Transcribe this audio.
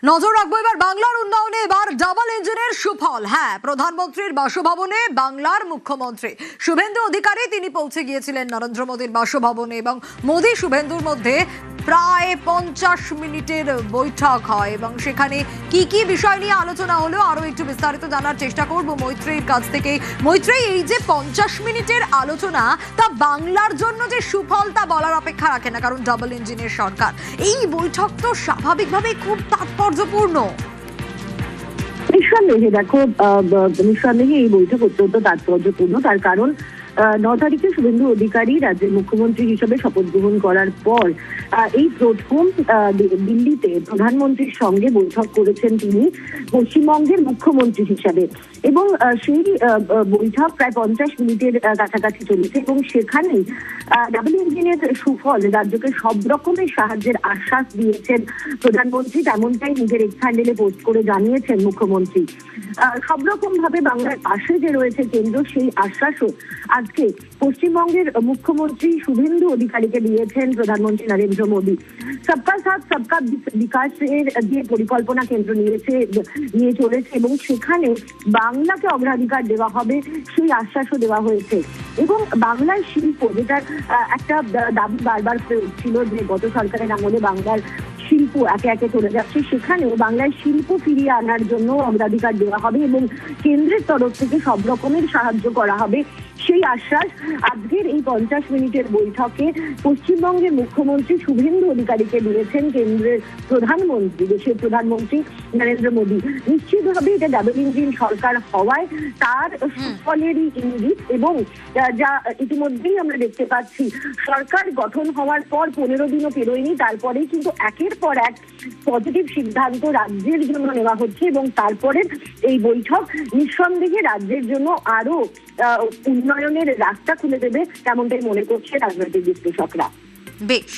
নজর রাখবো এবার বাংলার উন্নয়নে। এবার ডাবল ইঞ্জিনের সুফল। হ্যাঁ, প্রধানমন্ত্রীর বাসভবনে বাংলার মুখ্যমন্ত্রী শুভেন্দু অধিকারী তিনি পৌঁছে গিয়েছিলেন নরেন্দ্র মোদীর বাসভবনে এবং মোদী শুভেন্দুর মধ্যে প্রায় 50 মিনিটের বৈঠক হয় এবং সেখানে কি কি বিষয় নিয়ে আলোচনা হলো আরো একটু বিস্তারিত জানার চেষ্টা করব মৈত্রীর কাছ থেকে। মৈত্রী, এই যে 50 মিনিটের আলোচনা, তা বাংলার জন্য যে সুফল তা বলার অপেক্ষা রাখে না, কারণ ডাবল ইঞ্জিনের সরকার। এই বৈঠক তো স্বাভাবিকভাবেই খুব তাৎপর্যপূর্ণ। নিঃসন্দেহে দেখো, নিঃসন্দেহে এই বৈঠক অত্যন্ত তাৎপর্যপূর্ণ। তার কারণ 9 তারিখে শুভেন্দু অধিকারী রাজ্যের মুখ্যমন্ত্রী হিসেবে শপথ গ্রহণ করার পর এই প্রথম দিল্লিতে প্রধানমন্ত্রীর সঙ্গে বৈঠক করেছেন তিনি পশ্চিমবঙ্গের মুখ্যমন্ত্রী হিসাবে, এবং সেই বৈঠক প্রায় 50 মিনিটের কাছাকাছি চলেছে এবং সেখানেই ডাবল ইঞ্জিনের সুফল, রাজ্যকে সব রকমের সাহায্যের আশ্বাস দিয়েছেন প্রধানমন্ত্রী। তেমনটাই নিজের এক্স হ্যান্ডেলে পোস্ট করে জানিয়েছেন মুখ্যমন্ত্রী। সব রকম ভাবে বাংলার পাশে যে রয়েছে কেন্দ্র, সেই আশ্বাসও আজকে পশ্চিমবঙ্গের মুখ্যমন্ত্রী শুভেন্দু অধিকারীকে দিয়েছেন প্রধানমন্ত্রী নরেন্দ্র মোদী। সবকা সাথ সবকা বিকাশের যে পরিকল্পনা কেন্দ্র নিয়ে চলেছে এবং সেখানে বাংলাকে অগ্রাধিকার দেওয়া হবে, সেই আশ্বাসও দেওয়া হয়েছে। এবং বাংলার শিল্প, যেটার একটা দাবি বারবার ছিল যে গত সরকারের আমলে বাংলার শিল্প একে একে চলে যাচ্ছে, সেখানেও বাংলায় শিল্প ফিরিয়ে আনার জন্য অগ্রাধিকার দেওয়া হবে এবং কেন্দ্রের তরফ থেকে সব রকমের সাহায্য করা হবে, সেই আশ্বাস আজকের এই 50 মিনিটের বৈঠকে পশ্চিমবঙ্গের মুখ্যমন্ত্রী শুভেন্দু অধিকারীকে দিয়েছেন কেন্দ্রের প্রধানমন্ত্রী, দেশের প্রধানমন্ত্রী নরেন্দ্র মোদী। নিশ্চিতভাবে এটা ডাবল ইঞ্জিন সরকার হওয়ায় তার সুফলেরই ইঙ্গিত। এবং যা ইতিমধ্যেই আমরা দেখতে পাচ্ছি, সরকার গঠন হওয়ার পর 15 দিনও পেরোয়নি, তারপরেই কিন্তু একের পর এক পজিটিভ সিদ্ধান্ত রাজ্যের জন্য নেওয়া হচ্ছে এবং তারপরে এই বৈঠক নিঃসন্দেহে রাজ্যের জন্য আরো উন্নয়নের রাস্তা খুলে দেবে, তেমনটাই মনে করছে রাজনৈতিক বিশ্লেষকরা। বেশ।